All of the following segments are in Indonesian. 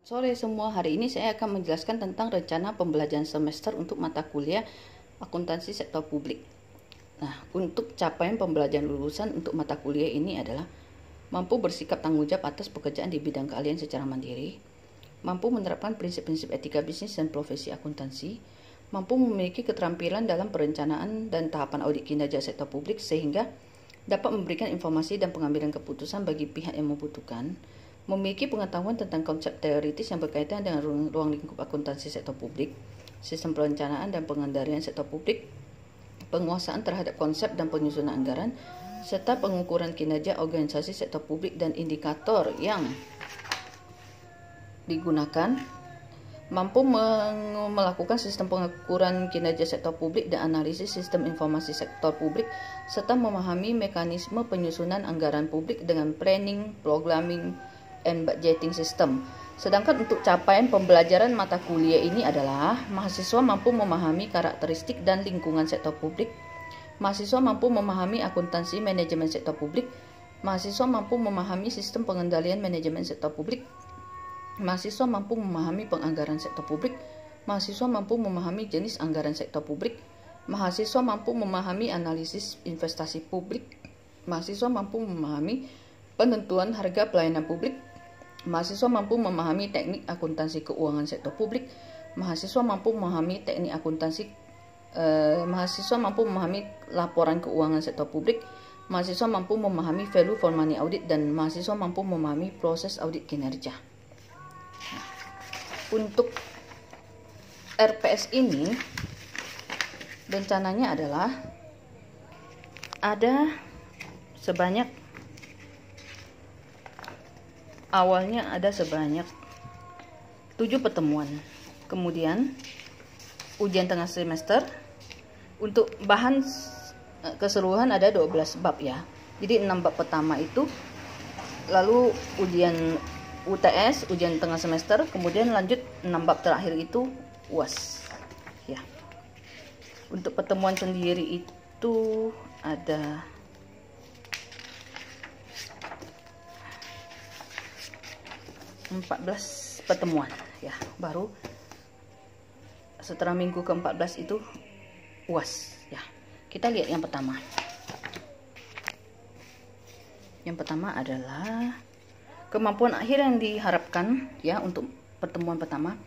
Sore semua, hari ini saya akan menjelaskan tentang rencana pembelajaran semester untuk mata kuliah akuntansi sektor publik. Nah, untuk capaian pembelajaran lulusan untuk mata kuliah ini adalah mampu bersikap tanggung jawab atas pekerjaan di bidang keahlian secara mandiri, mampu menerapkan prinsip-prinsip etika bisnis dan profesi akuntansi, mampu memiliki keterampilan dalam perencanaan dan tahapan audit kinerja sektor publik sehingga dapat memberikan informasi dan pengambilan keputusan bagi pihak yang membutuhkan, memiliki pengetahuan tentang konsep teoritis yang berkaitan dengan ruang lingkup akuntansi sektor publik, sistem perencanaan dan pengendalian sektor publik, penguasaan terhadap konsep dan penyusunan anggaran, serta pengukuran kinerja organisasi sektor publik dan indikator yang digunakan, mampu melakukan sistem pengukuran kinerja sektor publik dan analisis sistem informasi sektor publik, serta memahami mekanisme penyusunan anggaran publik dengan planning, programming, and budgeting system. Sedangkan untuk capaian pembelajaran mata kuliah ini adalah mahasiswa mampu memahami karakteristik dan lingkungan sektor publik, mahasiswa mampu memahami akuntansi manajemen sektor publik, mahasiswa mampu memahami sistem pengendalian manajemen sektor publik, mahasiswa mampu memahami penganggaran sektor publik, mahasiswa mampu memahami jenis anggaran sektor publik, mahasiswa mampu memahami analisis investasi publik, mahasiswa mampu memahami penentuan harga pelayanan publik, mahasiswa mampu memahami teknik akuntansi keuangan sektor publik, mahasiswa mampu memahami teknik akuntansi mahasiswa mampu memahami laporan keuangan sektor publik, mahasiswa mampu memahami value for money audit, dan mahasiswa mampu memahami proses audit kinerja. Untuk RPS ini rencananya adalah ada sebanyak awalnya ada sebanyak 7 pertemuan. Kemudian ujian tengah semester. Untuk bahan keseluruhan ada 12 bab ya. Jadi 6 bab pertama itu, lalu ujian UTS, ujian tengah semester, kemudian lanjut 6 bab terakhir itu UAS. Ya. Untuk pertemuan sendiri itu ada 14 pertemuan ya, baru setelah minggu ke-14 itu UAS ya. Kita lihat yang pertama. Yang pertama adalah kemampuan akhir yang diharapkan ya. Untuk pertemuan pertama,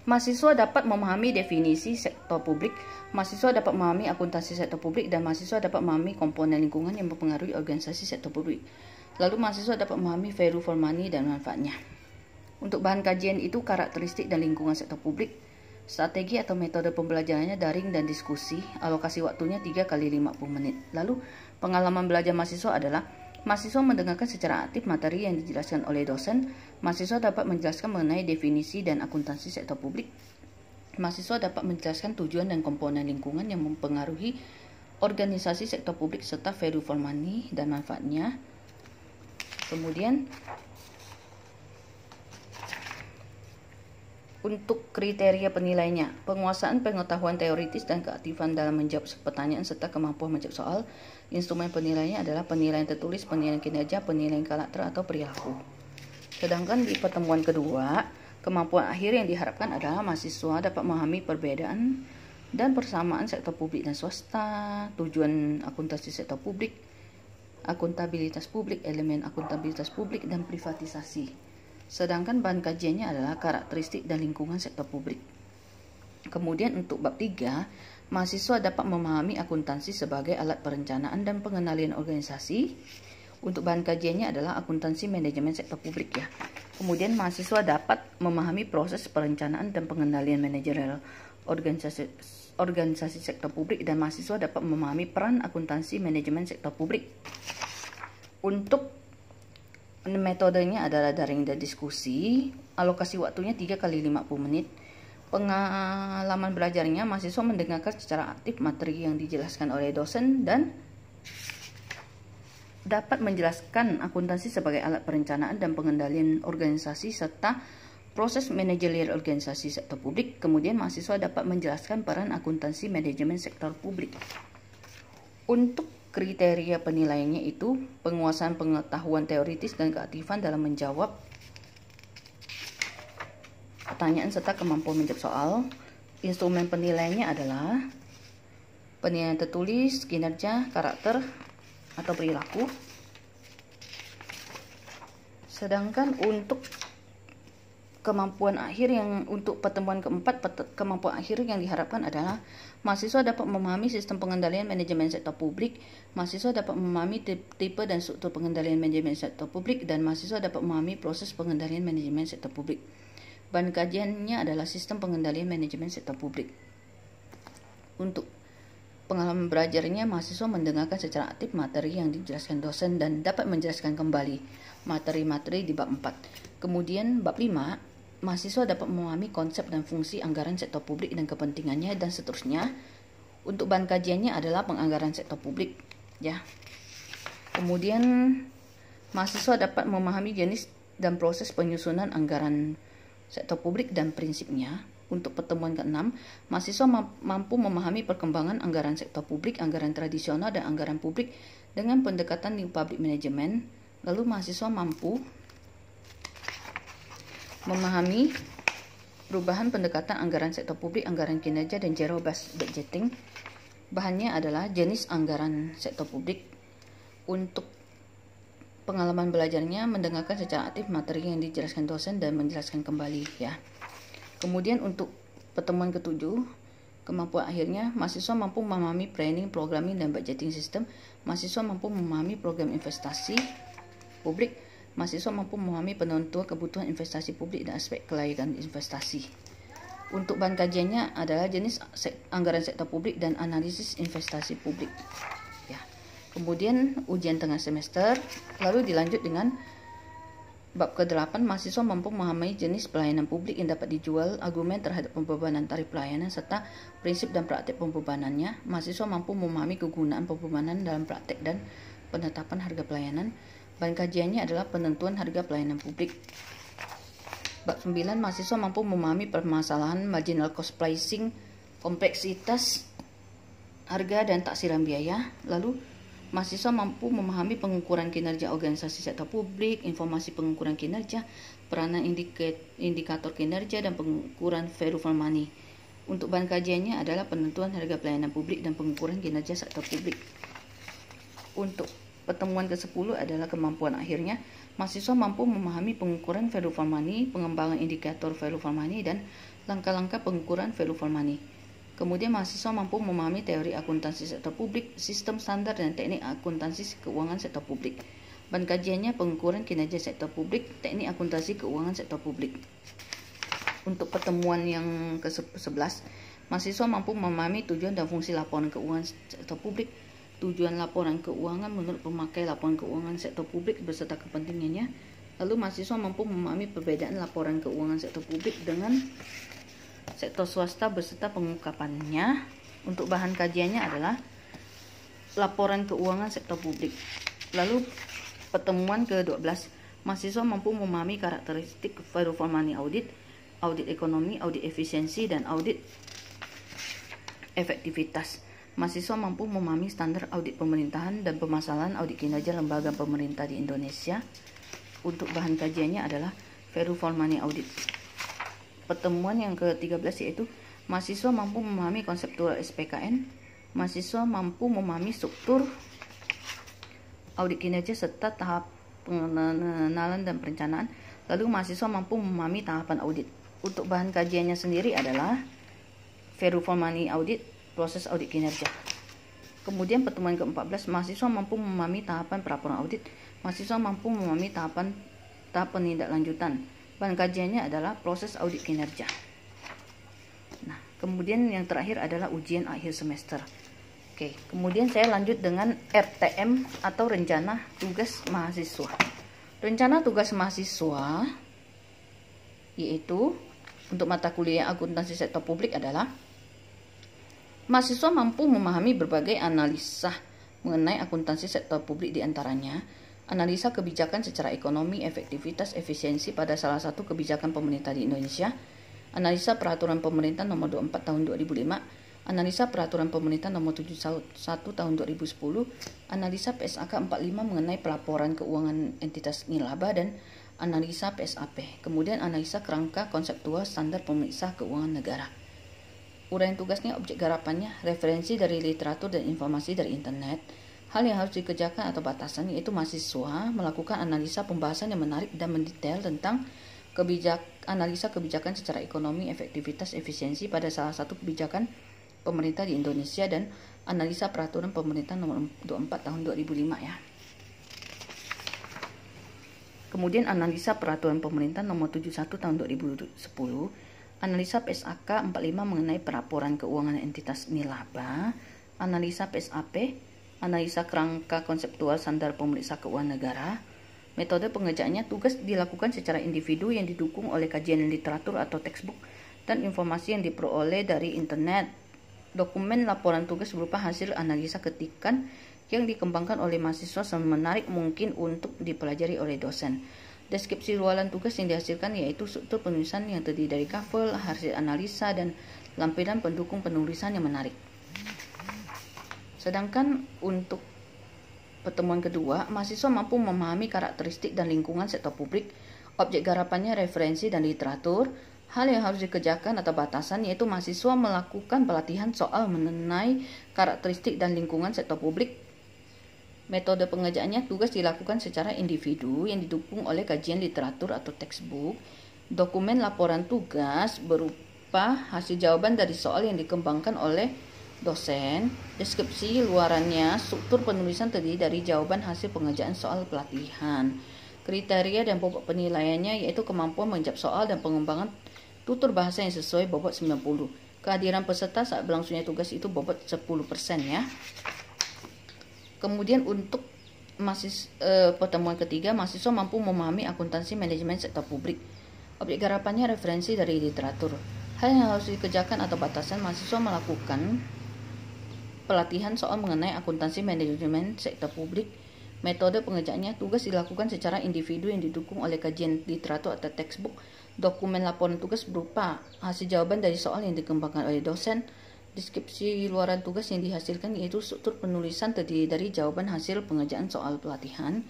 mahasiswa dapat memahami definisi sektor publik, mahasiswa dapat memahami akuntansi sektor publik, dan mahasiswa dapat memahami komponen lingkungan yang mempengaruhi organisasi sektor publik. Lalu mahasiswa dapat memahami value for money dan manfaatnya. Untuk bahan kajian itu karakteristik dan lingkungan sektor publik, strategi atau metode pembelajarannya daring dan diskusi, alokasi waktunya 3 kali 50 menit. Lalu pengalaman belajar mahasiswa adalah mahasiswa mendengarkan secara aktif materi yang dijelaskan oleh dosen, mahasiswa dapat menjelaskan mengenai definisi dan akuntansi sektor publik, mahasiswa dapat menjelaskan tujuan dan komponen lingkungan yang mempengaruhi organisasi sektor publik serta value for money dan manfaatnya. Kemudian untuk kriteria penilainya, penguasaan pengetahuan teoritis dan keaktifan dalam menjawab pertanyaan serta kemampuan menjawab soal. Instrumen penilaiannya adalah penilaian tertulis, penilaian kinerja, penilaian karakter atau perilaku. Sedangkan di pertemuan kedua, kemampuan akhir yang diharapkan adalah mahasiswa dapat memahami perbedaan dan persamaan sektor publik dan swasta, tujuan akuntansi sektor publik, akuntabilitas publik, elemen akuntabilitas publik, dan privatisasi. Sedangkan bahan kajiannya adalah karakteristik dan lingkungan sektor publik. Kemudian untuk bab 3, mahasiswa dapat memahami akuntansi sebagai alat perencanaan dan pengendalian organisasi. Untuk bahan kajiannya adalah akuntansi manajemen sektor publik ya. Kemudian mahasiswa dapat memahami proses perencanaan dan pengendalian manajerial organisasi sektor publik, dan mahasiswa dapat memahami peran akuntansi manajemen sektor publik. Untuk metodenya adalah daring dan diskusi, alokasi waktunya 3 kali 50 menit. Pengalaman belajarnya, mahasiswa mendengarkan secara aktif materi yang dijelaskan oleh dosen dan dapat menjelaskan akuntansi sebagai alat perencanaan dan pengendalian organisasi serta proses manajerial organisasi sektor publik. Kemudian mahasiswa dapat menjelaskan peran akuntansi manajemen sektor publik. Untuk kriteria penilaiannya itu penguasaan pengetahuan teoritis dan keaktifan dalam menjawab pertanyaan serta kemampuan menjawab soal. Instrumen penilaiannya adalah penilaian tertulis, kinerja, karakter, atau perilaku. Sedangkan untuk kemampuan akhir yang untuk pertemuan keempat, kemampuan akhir yang diharapkan adalah mahasiswa dapat memahami sistem pengendalian manajemen sektor publik, mahasiswa dapat memahami tipe dan struktur pengendalian manajemen sektor publik, dan mahasiswa dapat memahami proses pengendalian manajemen sektor publik. Bahan kajiannya adalah sistem pengendalian manajemen sektor publik. Untuk pengalaman belajarnya, mahasiswa mendengarkan secara aktif materi yang dijelaskan dosen dan dapat menjelaskan kembali materi-materi di bab 4. Kemudian bab 5, mahasiswa dapat memahami konsep dan fungsi anggaran sektor publik dan kepentingannya, dan seterusnya. Untuk bahan kajiannya adalah penganggaran sektor publik, ya. Kemudian mahasiswa dapat memahami jenis dan proses penyusunan anggaran sektor publik dan prinsipnya. Untuk pertemuan ke-6, mahasiswa mampu memahami perkembangan anggaran sektor publik, anggaran tradisional, dan anggaran publik dengan pendekatan New Public Management. Lalu mahasiswa mampu memahami perubahan pendekatan anggaran sektor publik, anggaran kinerja, dan zero based budgeting. Bahannya adalah jenis anggaran sektor publik. Untuk pengalaman belajarnya, mendengarkan secara aktif materi yang dijelaskan dosen dan menjelaskan kembali, ya. Kemudian untuk pertemuan ke-7, kemampuan akhirnya, mahasiswa mampu memahami planning, programming, dan budgeting system. Mahasiswa mampu memahami program investasi publik. Mahasiswa mampu memahami penentuan kebutuhan investasi publik dan aspek kelayakan investasi. Untuk bahan kajiannya adalah jenis anggaran sektor publik dan analisis investasi publik, ya. Kemudian ujian tengah semester, lalu dilanjut dengan bab ke-8, mahasiswa mampu memahami jenis pelayanan publik yang dapat dijual, argumen terhadap pembebanan tarif pelayanan, serta prinsip dan praktek pembebanannya. Mahasiswa mampu memahami kegunaan pembebanan dalam praktek dan penetapan harga pelayanan. Bahan kajiannya adalah penentuan harga pelayanan publik. Bab 9, mahasiswa mampu memahami permasalahan marginal cost pricing, kompleksitas harga dan taksiran biaya. Lalu mahasiswa mampu memahami pengukuran kinerja organisasi sektor publik, informasi pengukuran kinerja, peranan indikator kinerja, dan pengukuran value for money. Untuk bahan kajiannya adalah penentuan harga pelayanan publik dan pengukuran kinerja sektor publik. Untuk pertemuan ke-10 adalah kemampuan akhirnya, mahasiswa mampu memahami pengukuran value for money, pengembangan indikator value for money, dan langkah-langkah pengukuran value for money. Kemudian mahasiswa mampu memahami teori akuntansi sektor publik, sistem standar, dan teknik akuntansi keuangan sektor publik. Bahan kajiannya pengukuran kinerja sektor publik, teknik akuntansi keuangan sektor publik. Untuk pertemuan yang ke-11, mahasiswa mampu memahami tujuan dan fungsi laporan keuangan sektor publik, tujuan laporan keuangan menurut pemakai laporan keuangan sektor publik beserta kepentingannya. Lalu mahasiswa mampu memahami perbedaan laporan keuangan sektor publik dengan sektor swasta beserta pengungkapannya. Untuk bahan kajiannya adalah laporan keuangan sektor publik. Lalu pertemuan ke-12, mahasiswa mampu memahami karakteristik value for money audit, audit ekonomi, audit efisiensi, dan audit efektivitas. Mahasiswa mampu memahami standar audit pemerintahan dan permasalahan audit kinerja lembaga pemerintah di Indonesia. Untuk bahan kajiannya adalah value for money audit. Pertemuan yang ke-13 yaitu mahasiswa mampu memahami konseptual SPKN, mahasiswa mampu memahami struktur audit kinerja serta tahap pengenalan dan perencanaan. Lalu mahasiswa mampu memahami tahapan audit. Untuk bahan kajiannya sendiri adalah value for money audit, proses audit kinerja. Kemudian pertemuan ke-14, mahasiswa mampu memahami tahapan pelaporan audit, mahasiswa mampu memahami tahap penindaklanjutan. Bahan kajiannya adalah proses audit kinerja. Nah, kemudian yang terakhir adalah ujian akhir semester. Oke, kemudian saya lanjut dengan RTM atau rencana tugas mahasiswa. Rencana tugas mahasiswa yaitu untuk mata kuliah akuntansi sektor publik adalah mahasiswa mampu memahami berbagai analisa mengenai akuntansi sektor publik, diantaranya analisa kebijakan secara ekonomi, efektivitas, efisiensi pada salah satu kebijakan pemerintah di Indonesia, analisa peraturan pemerintah nomor 24 tahun 2005, analisa peraturan pemerintah nomor 71 tahun 2010, analisa PSAK 45 mengenai pelaporan keuangan entitas nirlaba, dan analisa PSAP, kemudian analisa kerangka konseptual standar pemeriksa keuangan negara. Uraian tugasnya, objek garapannya, referensi dari literatur dan informasi dari internet. Hal yang harus dikerjakan atau batasan yaitu mahasiswa melakukan analisa pembahasan yang menarik dan mendetail tentang analisa kebijakan secara ekonomi, efektivitas, efisiensi pada salah satu kebijakan pemerintah di Indonesia dan analisa peraturan pemerintah nomor 24 tahun 2005 ya. Kemudian analisa peraturan pemerintah nomor 71 tahun 2010, analisa PSAK 45 mengenai pelaporan keuangan entitas nilaba, analisa PSAP, analisa kerangka konseptual standar pemeriksa keuangan negara. Metode pengerjaannya, tugas dilakukan secara individu yang didukung oleh kajian literatur atau textbook dan informasi yang diperoleh dari internet. Dokumen laporan tugas berupa hasil analisa ketikan yang dikembangkan oleh mahasiswa semenarik mungkin untuk dipelajari oleh dosen. Deskripsi luaran tugas yang dihasilkan yaitu struktur penulisan yang terdiri dari kafel, hasil analisa, dan lampiran pendukung penulisan yang menarik. Sedangkan untuk pertemuan kedua, mahasiswa mampu memahami karakteristik dan lingkungan sektor publik, objek garapannya, referensi, dan literatur. Hal yang harus dikerjakan atau batasan yaitu mahasiswa melakukan pelatihan soal mengenai karakteristik dan lingkungan sektor publik. Metode pengerjaannya, tugas dilakukan secara individu yang didukung oleh kajian literatur atau textbook. Dokumen laporan tugas berupa hasil jawaban dari soal yang dikembangkan oleh dosen. Deskripsi luarannya, struktur penulisan terdiri dari jawaban hasil pengerjaan soal pelatihan. Kriteria dan bobot penilaiannya yaitu kemampuan menjawab soal dan pengembangan tutur bahasa yang sesuai bobot 90. Kehadiran peserta saat berlangsungnya tugas itu bobot 10% ya. Kemudian untuk pertemuan ketiga, mahasiswa mampu memahami akuntansi manajemen sektor publik. Objek garapannya, referensi dari literatur. Hal yang harus dikerjakan atau batasan, mahasiswa melakukan pelatihan soal mengenai akuntansi manajemen sektor publik. Metode pengerjaannya, tugas dilakukan secara individu yang didukung oleh kajian literatur atau textbook. Dokumen laporan tugas berupa hasil jawaban dari soal yang dikembangkan oleh dosen. Deskripsi luaran tugas yang dihasilkan yaitu struktur penulisan terdiri dari jawaban hasil pengerjaan soal pelatihan.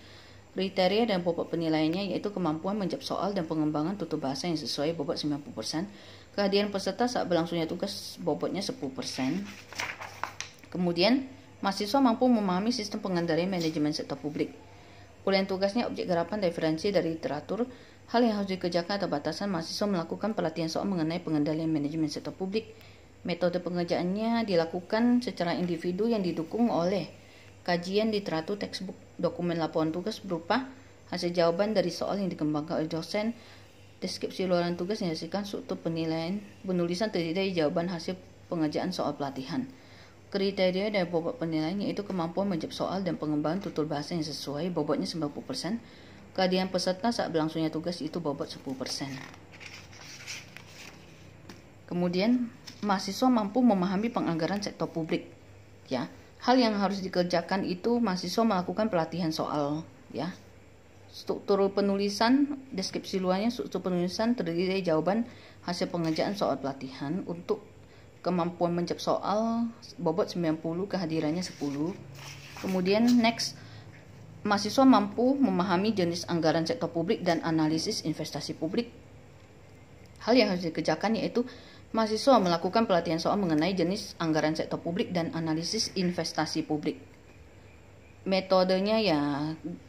Kriteria dan bobot penilaiannya yaitu kemampuan menjawab soal dan pengembangan tutur bahasa yang sesuai bobot 90%. Kehadiran peserta saat berlangsungnya tugas bobotnya 10%. Kemudian, mahasiswa mampu memahami sistem pengendalian manajemen sektor publik. Uraian tugasnya, objek garapan, referensi dari literatur. Hal yang harus dikerjakan atau batasan, mahasiswa melakukan pelatihan soal mengenai pengendalian manajemen sektor publik. Metode pengerjaannya dilakukan secara individu yang didukung oleh kajian literatur, textbook. Dokumen laporan tugas berupa hasil jawaban dari soal yang dikembangkan oleh dosen. Deskripsi luaran tugas yang dihasilkan struktur penilaian penulisan terdiri dari jawaban hasil pengerjaan soal pelatihan. Kriteria dan bobot penilaian yaitu kemampuan menjawab soal dan pengembangan tutur bahasa yang sesuai bobotnya 90%. Kehadiran peserta saat berlangsungnya tugas itu bobot 10%. Kemudian mahasiswa mampu memahami penganggaran sektor publik. Ya, hal yang harus dikerjakan itu mahasiswa melakukan pelatihan soal. Ya, struktur penulisan, deskripsi luarnya, struktur penulisan terdiri dari jawaban hasil pengerjaan soal pelatihan. Untuk kemampuan menjawab soal bobot 90, kehadirannya 10. Kemudian next, mahasiswa mampu memahami jenis anggaran sektor publik dan analisis investasi publik. Hal yang harus dikerjakan yaitu mahasiswa melakukan pelatihan soal mengenai jenis anggaran sektor publik dan analisis investasi publik. Metodenya ya,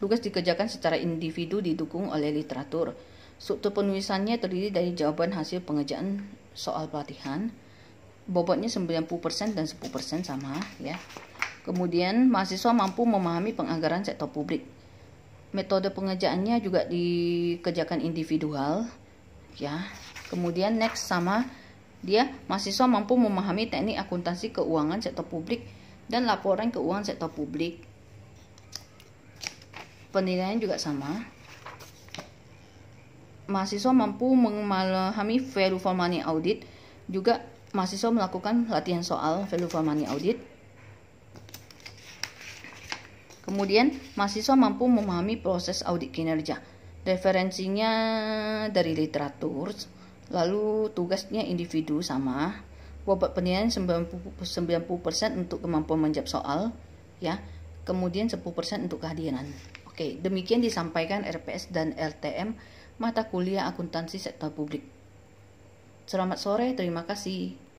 tugas dikerjakan secara individu didukung oleh literatur. Struktur penulisannya terdiri dari jawaban hasil pengerjaan soal pelatihan. Bobotnya 90% dan 10% sama ya. Kemudian mahasiswa mampu memahami penganggaran sektor publik. Metode pengerjaannya juga dikerjakan individual ya. Kemudian next sama dia, mahasiswa mampu memahami teknik akuntansi keuangan sektor publik dan laporan keuangan sektor publik. Penilaian juga sama. Mahasiswa mampu memahami value for money audit. Juga mahasiswa melakukan latihan soal value for money audit. Kemudian mahasiswa mampu memahami proses audit kinerja. Referensinya dari literatur. Lalu tugasnya individu sama. Bobot penilaian 90% untuk kemampuan menjawab soal ya. Kemudian 10% untuk kehadiran. Oke, demikian disampaikan RPS dan LTM mata kuliah akuntansi sektor publik. Selamat sore, terima kasih.